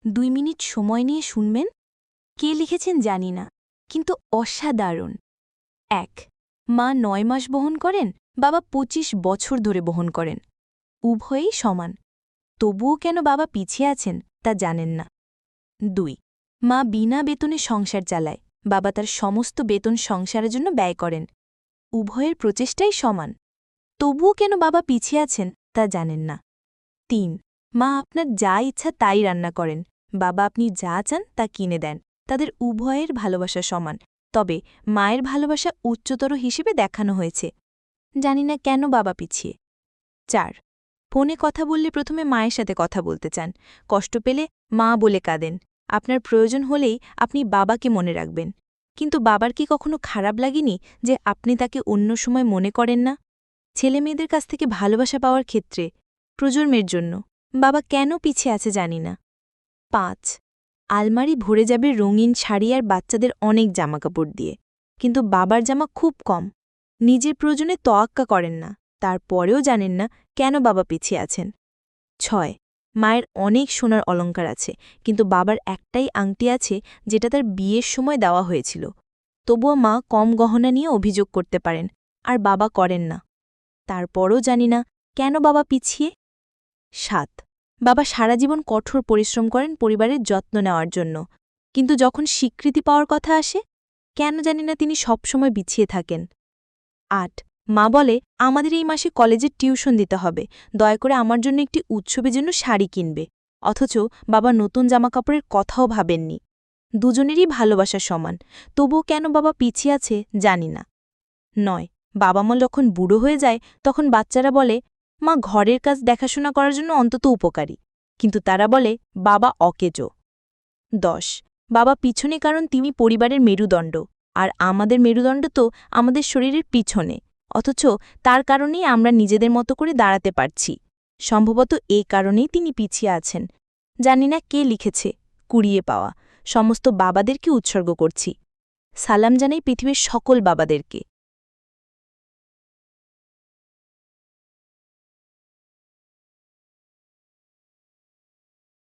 2 minute সময় নিয়ে শুনবেন। কে লিখেছেন জানি না, কিন্তু অসাধারণ। 1 মা 9 মাস বহন করেন, বাবা 25 বছর ধরে বহন করেন। উভয়েই সমান, তবুও কেন বাবা পিছিয়ে আছেন তা জানেন না। 2 মা বিনা বেতনে সংসার চালায়, বাবা তার সমস্ত বেতন সংসারের জন্য ব্যয় করেন। উভয়ের প্রচেষ্টাই সমান, তবুও কেন বাবা পিছিয়ে আছেন তা জানেন না। 3 মা আপনার যা ইচ্ছা তাই রান্না করেন, বাবা আপনি যা চান তা কিনে দেন। তাদের উভয়ের ভালোবাসা সমান, তবে মায়ের ভালোবাসা উচ্চতর হিসেবে দেখানো হয়েছে। জানি না কেন বাবা পিছিয়ে। 4 ফোনে কথা বললে প্রথমে মায়ের সাথে কথা বলতে চান, কষ্ট পেলে মা বলে কাঁদেন। আপনার প্রয়োজন হলেই আপনি বাবাকে মনে রাখবেন, কিন্তু বাবার কি কখনো খারাপ লাগেনি যে আপনি তাকে অন্য সময় মনে করেন না? ছেলেমেয়েদের কাছ থেকে ভালোবাসা পাওয়ার ক্ষেত্রে প্রজন্মের জন্য বাবা কেন পিছিয়ে আছে জানি না। 5 আলমারি ভরে যাবে রঙিন শাড়ি আর বাচ্চাদের অনেক জামাকাপড় দিয়ে, কিন্তু বাবার জামা খুব কম। নিজের প্রয়োজনে তোয়াক্কা করেন না, তারপরেও জানেন না কেন বাবা পিছিয়ে আছেন। 6 মায়ের অনেক সোনার অলংকার আছে, কিন্তু বাবার একটাই আংটি আছে যেটা তার বিয়ের সময় দেওয়া হয়েছিল। তবুও মা কম গহনা নিয়ে অভিযোগ করতে পারেন, আর বাবা করেন না। তারপরও জানি না কেন বাবা পিছিয়ে। 7 বাবা সারা জীবন কঠোর পরিশ্রম করেন পরিবারের যত্ন নেওয়ার জন্য, কিন্তু যখন স্বীকৃতি পাওয়ার কথা আসে, কেন জানি না তিনি সবসময় পিছিয়ে থাকেন। 8 মা বলে আমাদের এই মাসে কলেজের টিউশন দিতে হবে, দয়া করে আমার জন্য একটি উৎসবের জন্য শাড়ি কিনবে, অথচ বাবা নতুন জামাকাপড়ের কথাও ভাবেননি। দুজনেরই ভালোবাসা সমান, তবুও কেন বাবা পিছিয়ে আছে জানি না। 9 বাবা মা যখন বুড়ো হয়ে যায় তখন বাচ্চারা বলে মা ঘরের কাজ দেখাশোনা করার জন্য অন্তত উপকারী, কিন্তু তারা বলে বাবা অকেজো। 10 বাবা পিছনে কারণ তিনি পরিবারের মেরুদণ্ড, আর আমাদের মেরুদণ্ড তো আমাদের শরীরের পিছনে, অথচ তার কারণেই আমরা নিজেদের মতো করে দাঁড়াতে পারছি। সম্ভবত এই কারণেই তিনি পিছিয়ে আছেন। জানি না কে লিখেছে, কুড়িয়ে পাওয়া। সমস্ত বাবাদেরকে উৎসর্গ করছি। সালাম জানাই পৃথিবীর সকল বাবাদেরকে।